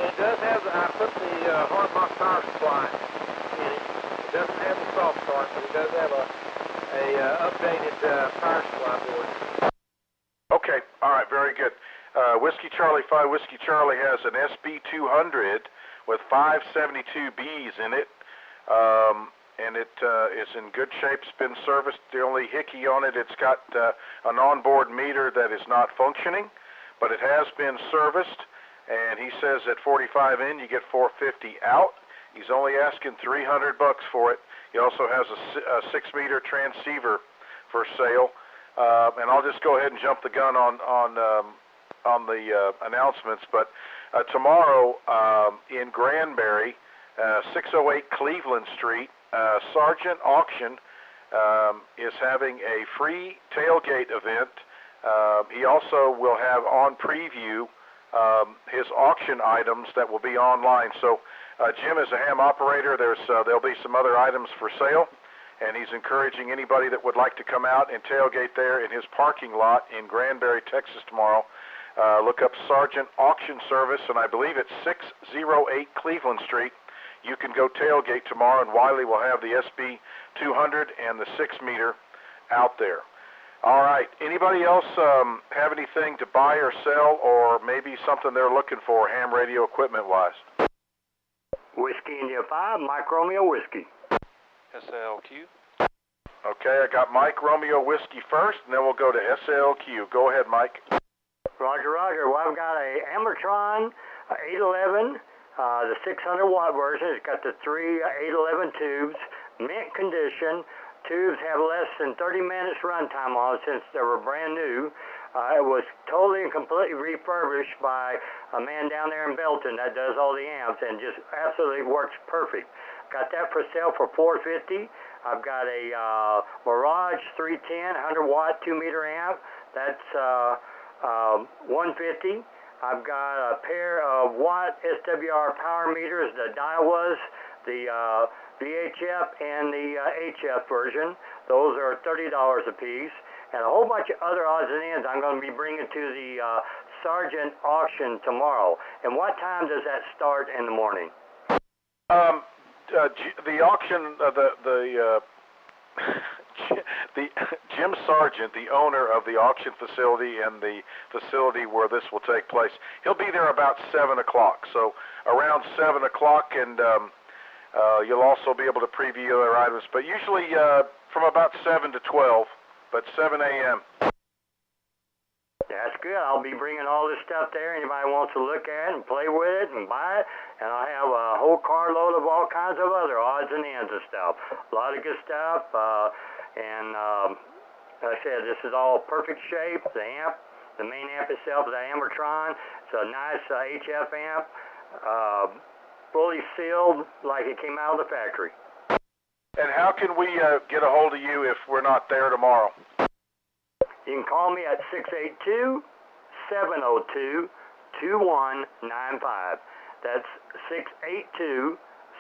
It does have, I put the hard box power supply in it. It doesn't have the soft start, but it does have a updated power supply board. Okay, all right, very good. Whiskey Charlie 5, Whiskey Charlie has an SB200 with 572Bs in it. And it is in good shape. It's been serviced. The only hickey on it, it's got an onboard meter that is not functioning, but it has been serviced. And he says at 45 in, you get 450 out. He's only asking $300 for it. He also has a 6-meter transceiver for sale. And I'll just go ahead and jump the gun on the announcements. But tomorrow in Granbury, 608 Cleveland Street, Sergeant Auction is having a free tailgate event. He also will have on preview his auction items that will be online. So Jim is a ham operator. There'll be some other items for sale, and he's encouraging anybody that would like to come out and tailgate there in his parking lot in Granbury, Texas tomorrow. Look up Sargent Auction Service, and I believe it's 608 Cleveland Street. You can go tailgate tomorrow, and Wiley will have the SB200 and the 6-meter out there. All right. Anybody else have anything to buy or sell, or maybe something they're looking for ham radio equipment-wise? Whiskey India 5, Mike Romeo Whiskey. SLQ. Okay, I got Mike Romeo Whiskey first, and then we'll go to SLQ. Go ahead, Mike. Roger, Roger. Well, I've got a Amertron 811, the 600-watt version. It's got the 3 811 tubes, mint condition. Tubes have less than 30 minutes runtime on it since they were brand new. It was totally and completely refurbished by a man down there in Belton that does all the amps, and just absolutely works perfect. Got that for sale for $450. I've got a Mirage 310 100-watt 2-meter amp. That's $150. I've got a pair of Watt SWR power meters, the Daiwas, the VHF and the HF version. Those are $30 a piece. And a whole bunch of other odds and ends I'm going to be bringing to the Sargent auction tomorrow. And what time does that start in the morning? The auction, the Jim Sargent, the owner of the auction facility and the facility where this will take place, he'll be there about 7 o'clock. So around 7 o'clock, and you'll also be able to preview their items, but usually from about 7 to 12, but 7 a.m. That's good. I'll be bringing all this stuff there. Anybody wants to look at it and play with it and buy it, and I'll have a whole carload of all kinds of other odds and ends of stuff. A lot of good stuff, and like I said, this is all perfect shape. The amp, the main amp itself is the Amertron. It's a nice HF amp, fully sealed like it came out of the factory. And how can we get a hold of you if we're not there tomorrow? You can call me at 682-702-2195. That's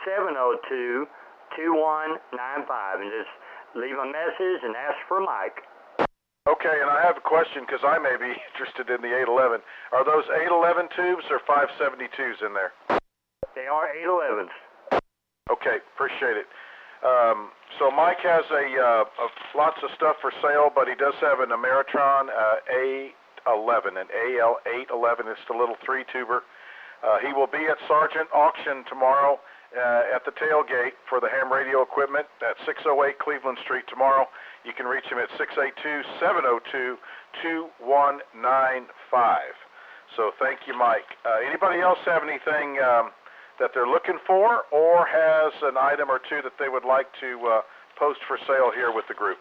682-702-2195. And just leave a message and ask for Mike. Okay, and I have a question because I may be interested in the 811. Are those 811 tubes or 572s in there? They are 811s. Okay, appreciate it. So Mike has lots of stuff for sale, but he does have an Ameritron A11, an AL811. It's the little 3-tuber. He will be at Sargent Auction tomorrow at the tailgate for the ham radio equipment at 608 Cleveland Street tomorrow. You can reach him at 682-702-2195. So thank you, Mike. Anybody else have anything that they're looking for, or has an item or two that they would like to post for sale here with the group?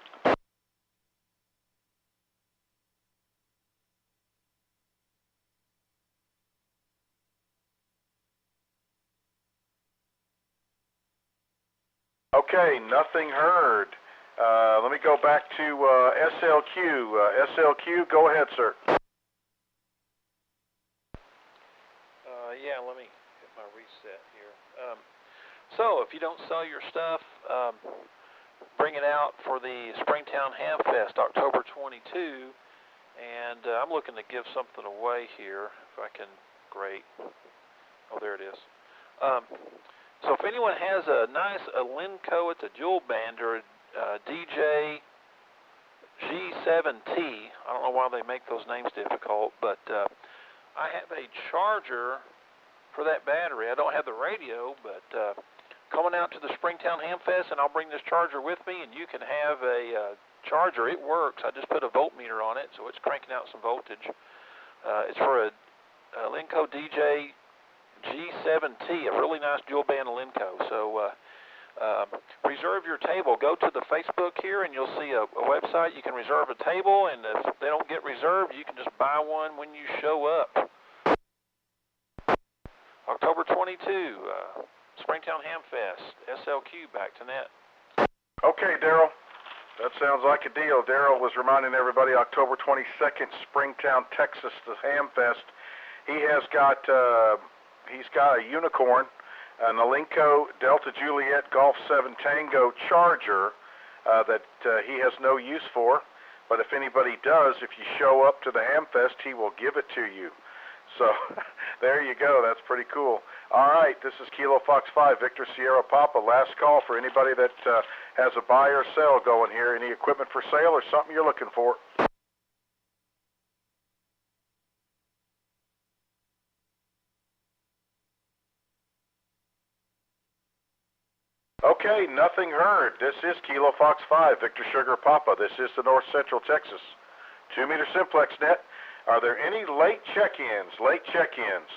Okay, nothing heard. Let me go back to SLQ. SLQ, go ahead, sir. Yeah, let me hit my reset here. So, if you don't sell your stuff, bring it out for the Springtown Ham Fest, October 22. And I'm looking to give something away here, if I can. Great. Oh, there it is. So if anyone has a nice Alinco, it's a dual band, or a DJ G7T, I don't know why they make those names difficult, but I have a charger for that battery. I don't have the radio, but coming out to the Springtown Ham Fest, and I'll bring this charger with me, and you can have a charger. It works. I just put a voltmeter on it, so it's cranking out some voltage. It's for a Alinco DJ G7T, a really nice dual band Alinco. So reserve your table. Go to the Facebook here, and you'll see a website. You can reserve a table, and if they don't get reserved, you can just buy one when you show up. October 22, Springtown Ham Fest, SLQ, back to net. Okay, Daryl. That sounds like a deal. Daryl was reminding everybody October 22nd, Springtown, Texas, the Ham Fest. He has got he's got a Unicorn, an Alinco Delta Juliet Golf 7 Tango charger that he has no use for. but if anybody does, if you show up to the Hamfest, he will give it to you. So there you go. That's pretty cool. All right, this is Kilo Fox 5, Victor Sierra Papa. Last call for anybody that has a buy or sell going here. Any equipment for sale or something you're looking for. Okay, nothing heard. This is Kilo Fox 5, Victor Sugar Papa. This is the North Central Texas 2-meter Simplex net. Are there any late check-ins? Late check-ins.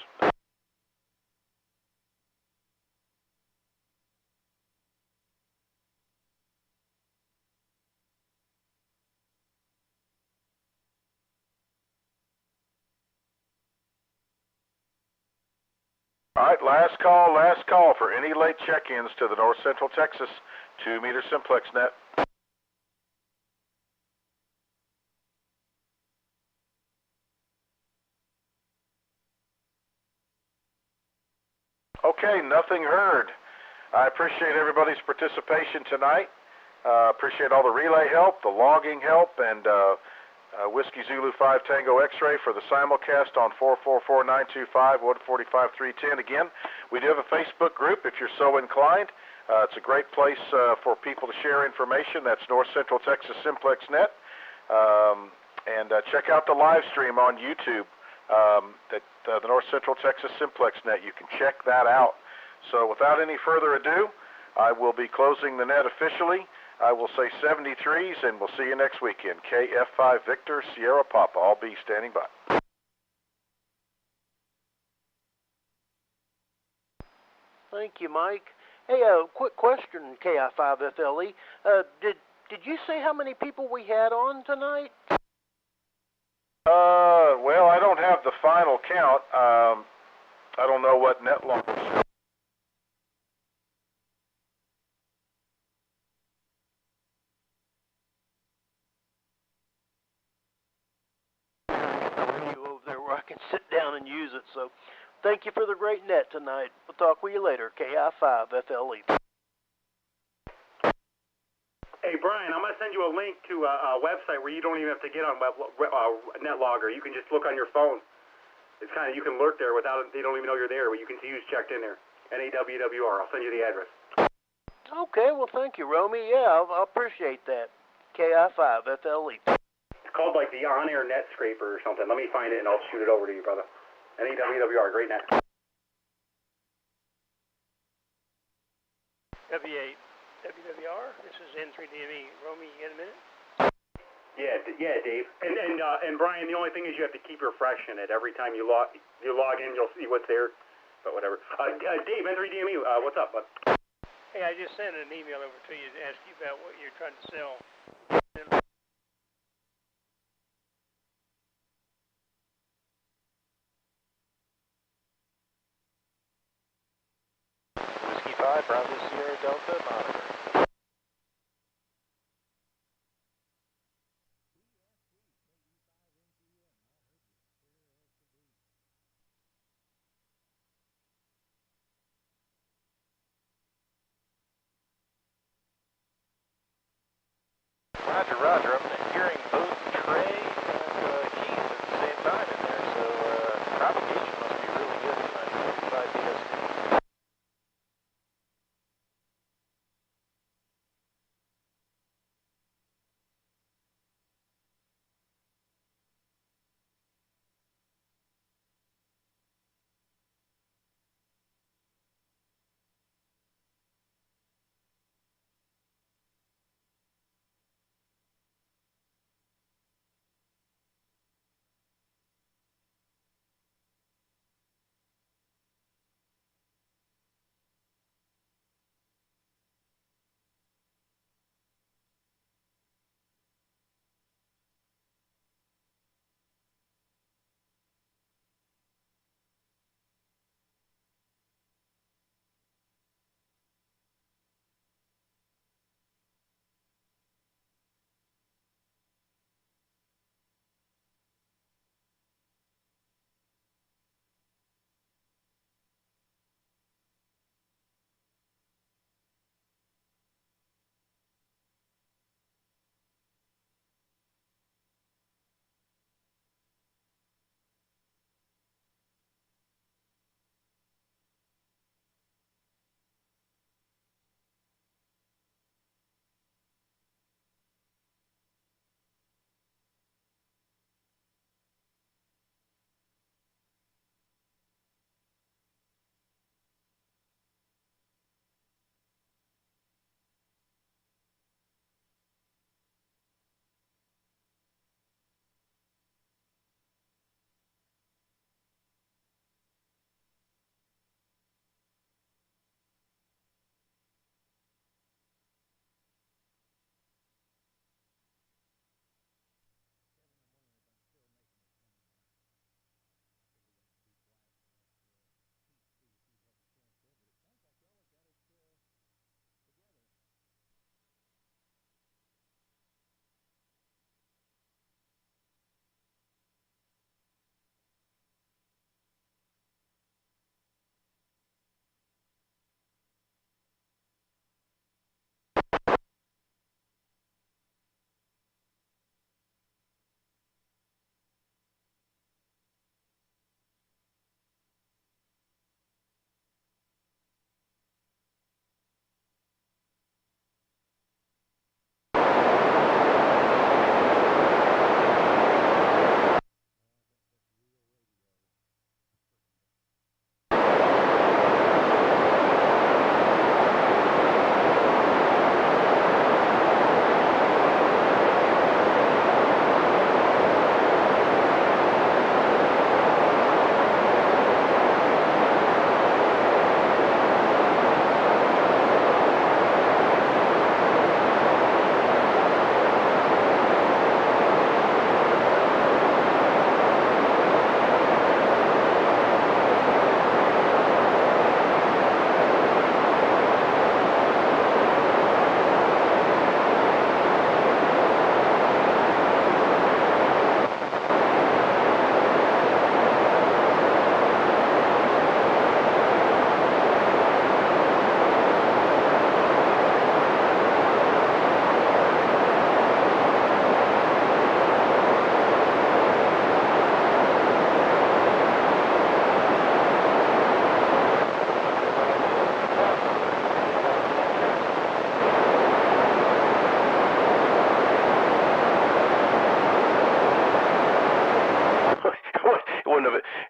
All right, last call for any late check-ins to the North Central Texas 2-meter Simplex net. Okay, nothing heard. I appreciate everybody's participation tonight. Appreciate all the relay help, the logging help, and Whiskey Zulu 5 Tango X-Ray for the simulcast on 444-925-145-310. Again, we do have a Facebook group if you're so inclined. It's a great place for people to share information. That's North Central Texas Simplex Net. And check out the live stream on YouTube. The North Central Texas Simplex Net. You can check that out. So without any further ado, I will be closing the net officially. I will say 73s, and we'll see you next weekend. KF5 Victor Sierra Papa. I'll be standing by. Thank you, Mike. Hey, quick question, KI5FLE. Did you say how many people we had on tonight? Well, I don't have the final count. I don't know what net log was. Over there where I can sit down and use it. So, thank you for the great net tonight. We'll talk with you later. KI5FLE. Hey, Brian, I'm going to send you a link to a website where you don't even have to get on NetLogger. You can just look on your phone. It's kind of, you can lurk there without, they don't even know you're there, but you can see who's checked in there. NAWWR. I'll send you the address. Okay, well, thank you, Romy. Yeah, I'll appreciate that. KI5FLE. It's called like the On-Air Net Scraper or something. Let me find it and I'll shoot it over to you, brother. NAWWR, great net. W8. WWR, this is N3DME. Romy, you got a minute? Yeah, Dave. And Brian, the only thing is you have to keep refreshing it. Every time you log in, you'll see what's there. But whatever. Dave, N3DME, what's up, bud? Hey, I just sent an email over to you to ask you about what you're trying to sell. Whiskey 5, Bravo Sierra Delta, monitor. Roger, roger. I'm hearing both Trey and Keith at the same time in there, so propagation must be really good tonight. 5 BSD.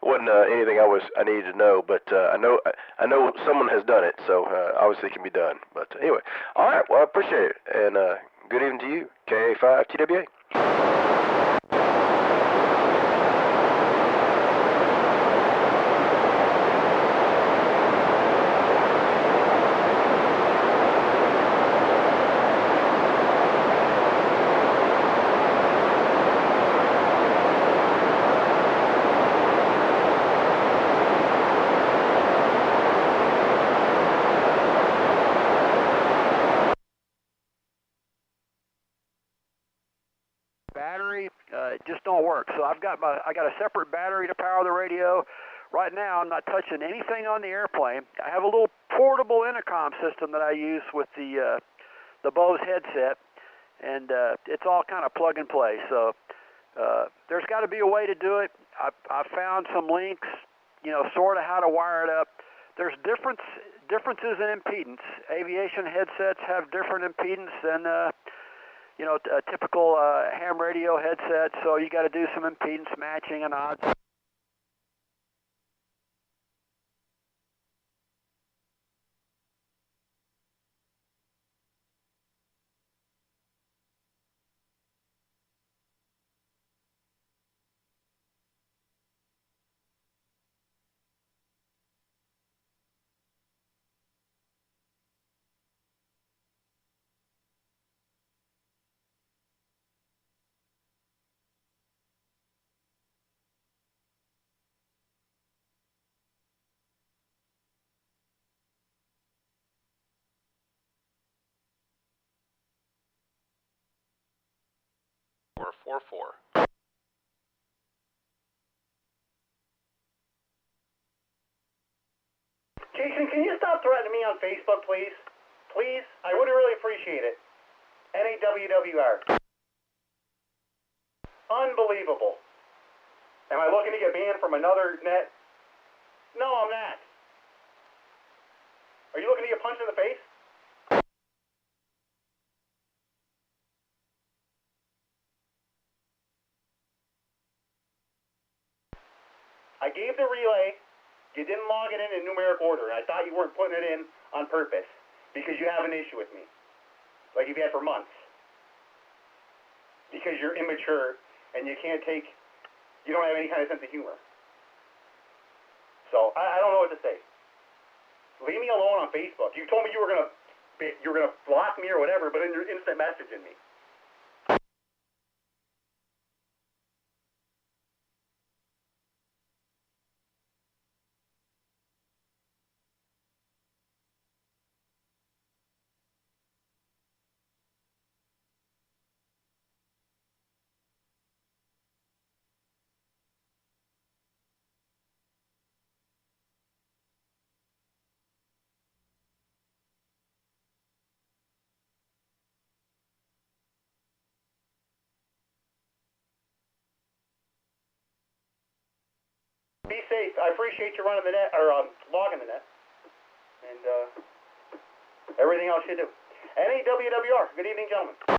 wasn't anything I needed to know, but I know someone has done it, so obviously it can be done. But anyway, all right. Well, I appreciate it, and good evening to you, KA5TWA. Battery, it just don't work. So I got a separate battery to power the radio. Right now, I'm not touching anything on the airplane. I have a little portable intercom system that I use with the Bose headset, and it's all kind of plug and play. So there's got to be a way to do it. I found some links, sort of how to wire it up. There's differences in impedance. Aviation headsets have different impedance than a typical ham radio headset, so you got to do some impedance matching and odds. Or 4-4. Jason, can you stop threatening me on Facebook, please? Please? I would really appreciate it. NAWWR. Unbelievable. Am I looking to get banned from another net? No, I'm not. Are you looking to get punched in the face? I gave the relay. You didn't log it in numeric order, and I thought you weren't putting it in on purpose because you have an issue with me, like you've had for months. Because you're immature and you don't have any kind of sense of humor. So I don't know what to say. Leave me alone on Facebook. You told me you were gonna block me or whatever, but then you're instant messaging me. Be safe. I appreciate you running the net, or logging the net, and everything else you do. NAWWR. Good evening, gentlemen.